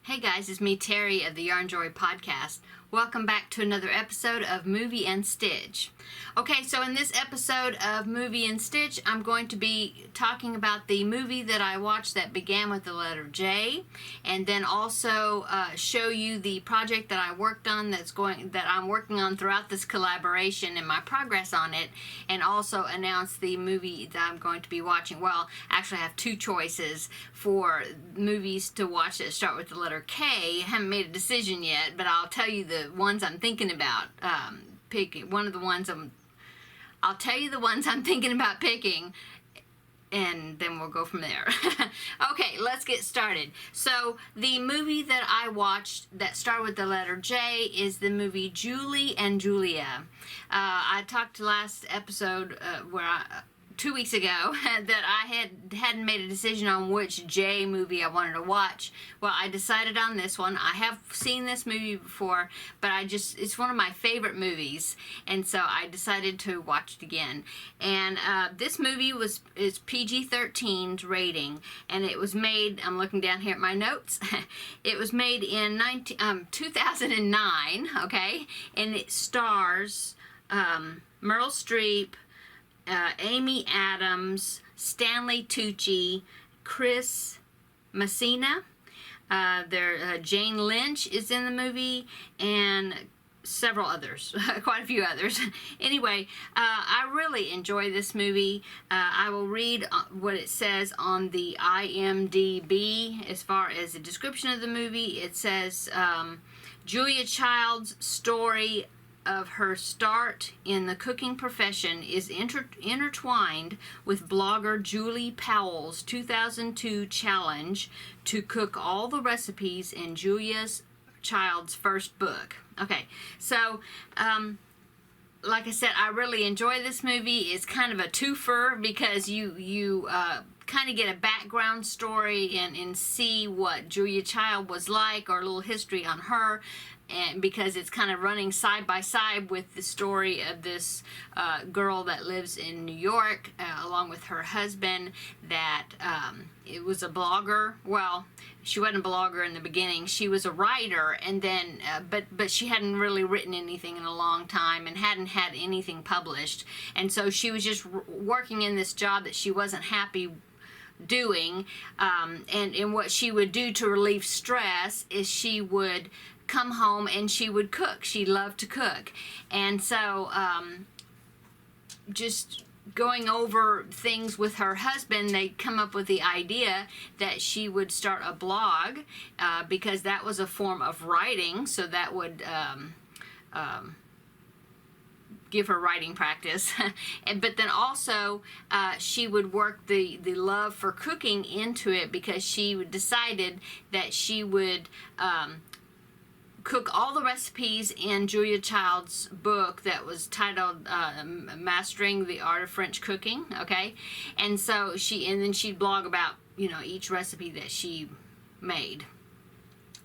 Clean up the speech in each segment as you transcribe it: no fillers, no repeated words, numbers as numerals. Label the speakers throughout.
Speaker 1: Hey guys, it's me, Terri of the Yarnjoy podcast. Welcome back to another episode of Movie and Stitch. Okay, so in this episode of Movie and Stitch, I'm going to be talking about the movie that I watched that began with the letter J, and then also show you the project that I worked on that I'm working on throughout this collaboration and my progress on it, and also announce the movie that I'm going to be watching. Well, actually I have two choices for movies to watch that start with the letter K. I haven't made a decision yet, but I'll tell you the ones I'm thinking about picking. I'll tell you the ones I'm thinking about picking, and then we'll go from there. Okay, let's get started. So the movie that I watched that started with the letter J is the movie Julie and Julia. I talked last episode 2 weeks ago that I hadn't made a decision on which J movie I wanted to watch. Well, I decided on this one. I have seen this movie before, but it's one of my favorite movies, and so I decided to watch it again. And this movie is PG-13's rating, and it was made, I'm looking down here at my notes, it was made in 2009, okay, and it stars Meryl Streep, Amy Adams, Stanley Tucci, Chris Messina. Jane Lynch is in the movie, and several others, quite a few others. Anyway, I really enjoy this movie. I will read what it says on the IMDb as far as the description of the movie. It says, Julia Child's story of her start in the cooking profession is intertwined with blogger Julie Powell's 2002 challenge to cook all the recipes in Julia Child's first book. Okay, so like I said, I really enjoy this movie. It's kind of a twofer because you kind of get a background story and see what Julia Child was like, or a little history on her, and because it's kind of running side by side with the story of this girl that lives in New York along with her husband that it was a blogger. Well, she wasn't a blogger in the beginning. She was a writer, and then but she hadn't really written anything in a long time and hadn't had anything published, and so she was just working in this job that she wasn't happy doing, and what she would do to relieve stress is she would come home and she would cook. She loved to cook, and so just going over things with her husband, they come up with the idea that she would start a blog because that was a form of writing, so that would give her writing practice. But then also she would work the love for cooking into it, because she decided that she would cook all the recipes in Julia Child's book that was titled Mastering the Art of French Cooking, okay? And so then she'd blog about, each recipe that she made.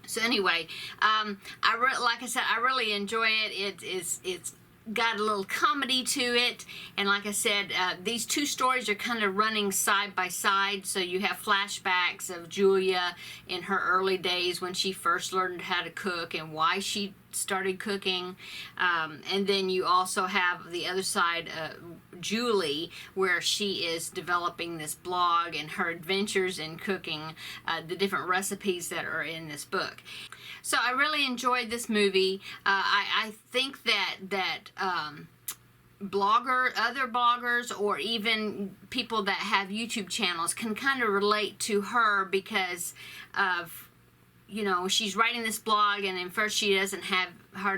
Speaker 1: So anyway, like I said, I really enjoy it. It's got a little comedy to it, and like I said, these two stories are kind of running side by side, so you have flashbacks of Julia in her early days when she first learned how to cook and why she started cooking, and then you also have the other side, Julie, where she is developing this blog and her adventures in cooking, the different recipes that are in this book. So I really enjoyed this movie. I think that other bloggers, or even people that have YouTube channels, can kind of relate to her because of, she's writing this blog, and at first she doesn't have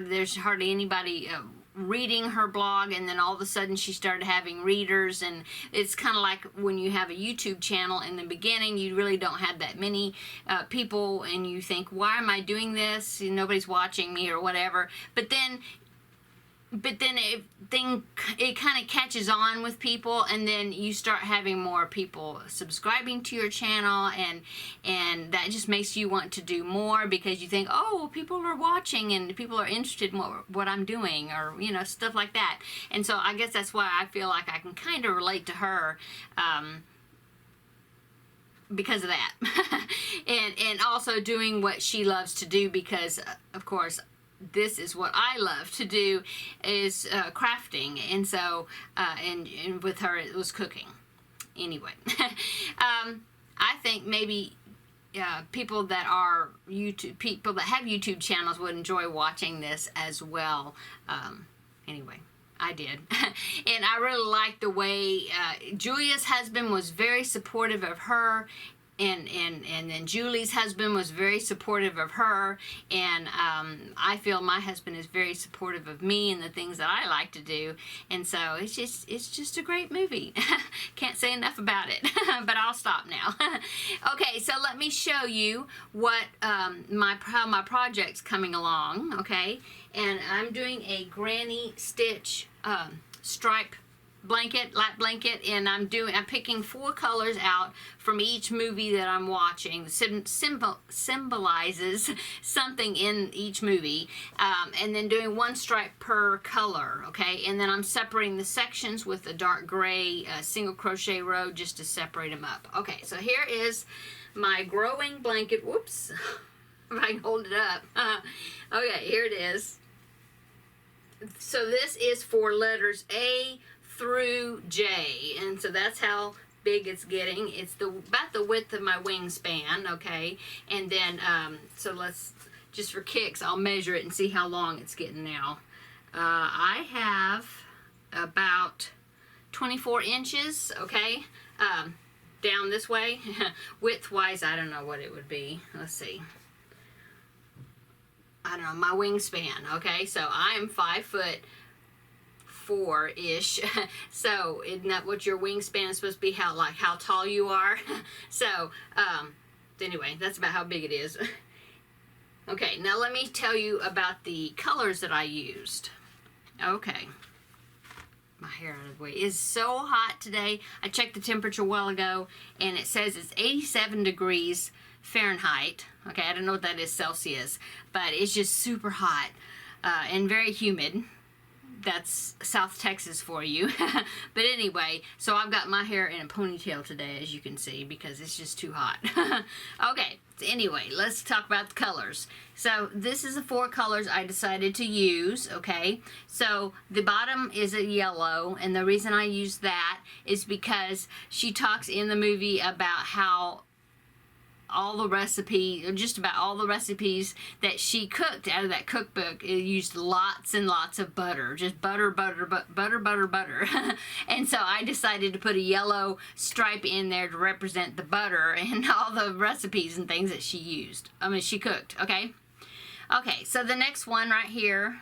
Speaker 1: there's hardly anybody reading her blog, and then all of a sudden she started having readers, and it's kind of like when you have a YouTube channel. In the beginning you really don't have that many people, and you think, why am I doing this? Nobody's watching me or whatever, but then it kind of catches on with people, and then you start having more people subscribing to your channel, and that just makes you want to do more, because you think, oh, well, people are watching and people are interested in what I'm doing, or stuff like that. And so I guess that's why I feel like I can kind of relate to her, because of that. and also doing what she loves to do, because of course this is what I love to do, is crafting. And so and with her it was cooking. Anyway, I think maybe people that have YouTube channels would enjoy watching this as well. Anyway, I did. And I really liked the way Julia's husband was very supportive of her, and then Julie's husband was very supportive of her, and I feel my husband is very supportive of me and the things that I like to do. And so it's just a great movie. Can't say enough about it. But I'll stop now. Okay, so let me show you what how my project's coming along. Okay, and I'm doing a granny stitch stripe blanket, lap blanket, and I'm picking 4 colors out from each movie that I'm watching. Symbolizes something in each movie, and then doing 1 stripe per color. Okay, and then I'm separating the sections with a dark gray single crochet row just to separate them up. Okay, so here is my growing blanket. Whoops, if I can hold it up. Okay, here it is. So this is for letters A through J, and so that's how big it's getting. It's about the width of my wingspan. Okay, and then so let's, just for kicks, I'll measure it and see how long it's getting now. I have about 24 inches. Okay, down this way. Width wise, I don't know what it would be. Let's see. I don't know, my wingspan. Okay, so I am 5'4"-ish. So isn't that what your wingspan is supposed to be? How tall you are? So anyway, that's about how big it is. Okay, now let me tell you about the colors that I used. Okay, my hair out of the way. It's so hot today. I checked the temperature a while ago, and it says it's 87 degrees Fahrenheit. Okay, I don't know what that is Celsius, but it's just super hot and very humid. That's South Texas for you. But anyway, so I've got my hair in a ponytail today, as you can see, because it's just too hot. Okay, so anyway, let's talk about the colors. So this is the 4 colors I decided to use. Okay, so the bottom is a yellow, and the reason I use that is because she talks in the movie about how all the recipes, or just about all the recipes that she cooked out of that cookbook, it used lots and lots of butter. Just butter, butter, butter, butter, butter. And so I decided to put a yellow stripe in there to represent the butter and all the recipes and things that she used. She cooked, okay? Okay, so the next one right here,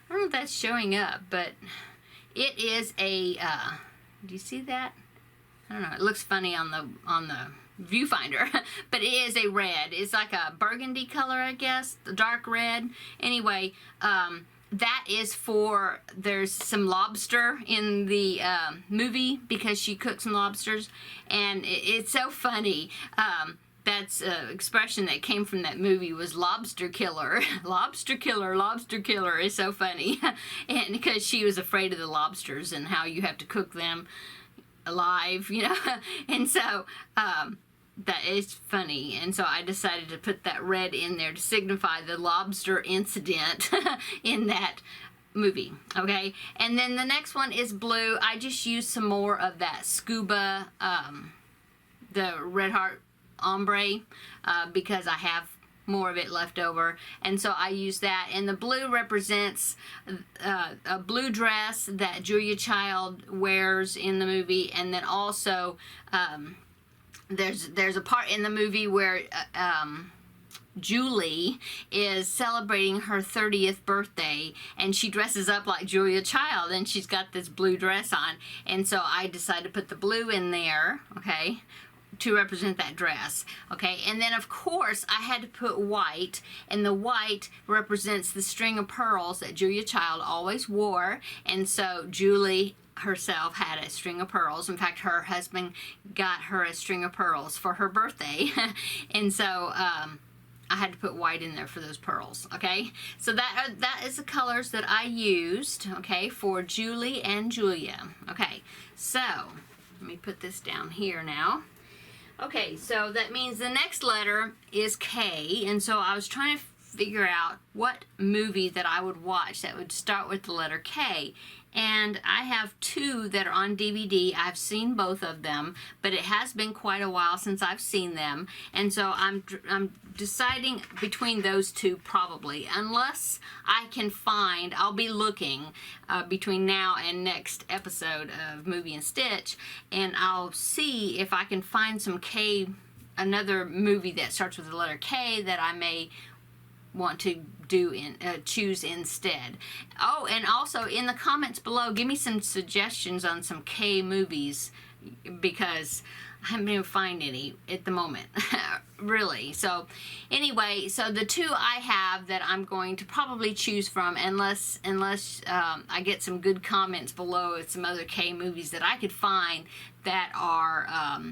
Speaker 1: I don't know if that's showing up, but it is a, do you see that? I don't know, it looks funny on the viewfinder, but it is a red. It's like a burgundy color, I guess, the dark red. Anyway, that is for, there's some lobster in the movie, because she cooked some lobsters, and it's so funny. That's an expression that came from that movie, was lobster killer. Lobster killer, lobster killer is so funny. And because she was afraid of the lobsters and how you have to cook them alive, you know. And so that is funny, and so I decided to put that red in there to signify the lobster incident in that movie. Okay, and then the next one is blue. I just used some more of that scuba, the Red Heart ombre, because I have more of it left over, and so I use that. And the blue represents a blue dress that Julia Child wears in the movie, and then also there's a part in the movie where Julie is celebrating her 30th birthday, and she dresses up like Julia Child, and she's got this blue dress on, and so I decided to put the blue in there, okay, to represent that dress. Okay, and then of course I had to put white, and the white represents the string of pearls that Julia Child always wore, and so Julie herself had a string of pearls. In fact, her husband got her a string of pearls for her birthday. And so I had to put white in there for those pearls. Okay, so that is the colors that I used, okay, for Julie and Julia. Okay, so let me put this down here now. Okay, so that means the next letter is K, and so I was trying to figure out what movie that I would watch that would start with the letter K. And I have two that are on DVD. I've seen both of them, but it has been quite a while since I've seen them. And so I'm deciding between those two probably. Unless I can find, I'll be looking between now and next episode of Movie and Stitch, and I'll see if I can find some another movie that starts with the letter K that I may want to choose instead. Oh, and also in the comments below, give me some suggestions on some K movies, because I haven't been able to find any at the moment. Really. So anyway, so the two I have that I'm going to probably choose from, unless I get some good comments below with some other K movies that I could find that are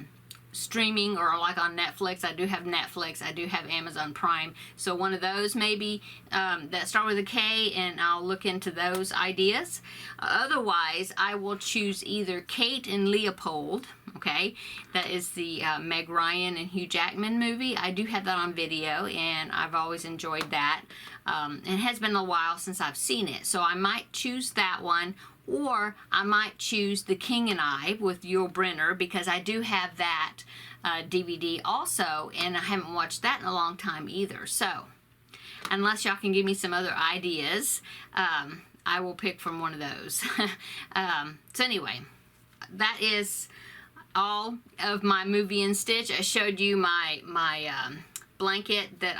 Speaker 1: streaming or like on Netflix. I do have Netflix, I do have Amazon Prime, so one of those maybe that start with a K, and I'll look into those ideas. Otherwise, I will choose either Kate and Leopold. Okay, that is the Meg Ryan and Hugh Jackman movie. I do have that on video, and I've always enjoyed that. It has been a while since I've seen it, so I might choose that one. Or I might choose The King and I with Yul Brynner, because I do have that DVD also, and I haven't watched that in a long time either. So, unless y'all can give me some other ideas, I will pick from one of those. So anyway, that is all of my Movie and Stitch. I showed you my blanket that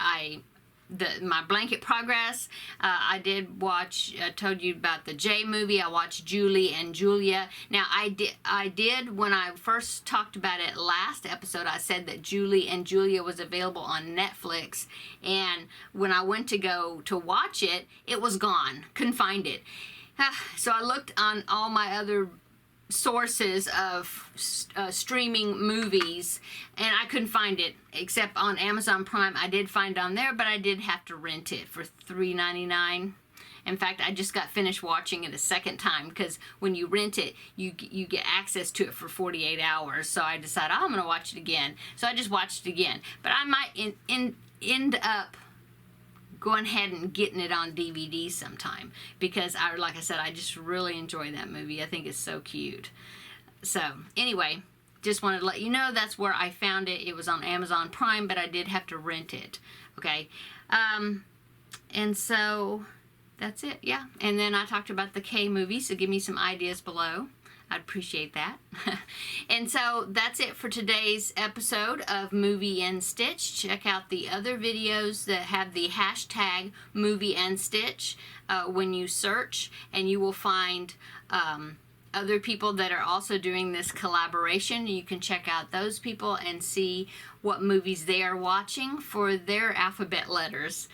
Speaker 1: my blanket progress. I did watch, I told you about the J movie. I watched Julie and Julia. Now I did when I first talked about it last episode, I said that Julie and Julia was available on Netflix, and when I went to go to watch it, it was gone. Couldn't find it. So I looked on all my other sources of streaming movies, and I couldn't find it except on Amazon Prime. I did find it on there, but I did have to rent it for $3.99. In fact, I just got finished watching it a second time, because when you rent it, you get access to it for 48 hours. So I decided, oh, I'm going to watch it again. So I just watched it again. But I might end up going ahead and getting it on DVD sometime, because like I said, I just really enjoy that movie. I think it's so cute. So anyway, just wanted to let you know that's where I found it. It was on Amazon Prime, but I did have to rent it. Okay, and so that's it. Yeah, and then I talked about the K movie, so give me some ideas below. I'd appreciate that. And so that's it for today's episode of Movie and Stitch. Check out the other videos that have the hashtag Movie and Stitch when you search, and you will find other people that are also doing this collaboration. You can check out those people and see what movies they are watching for their alphabet letters.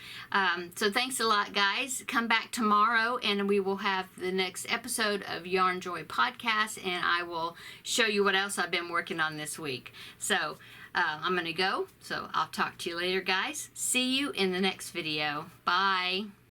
Speaker 1: So thanks a lot, guys. Come back tomorrow, and we will have the next episode of Yarnjoy podcast, and I will show you what else I've been working on this week. So I'm going to go. So I'll talk to you later, guys. See you in the next video. Bye.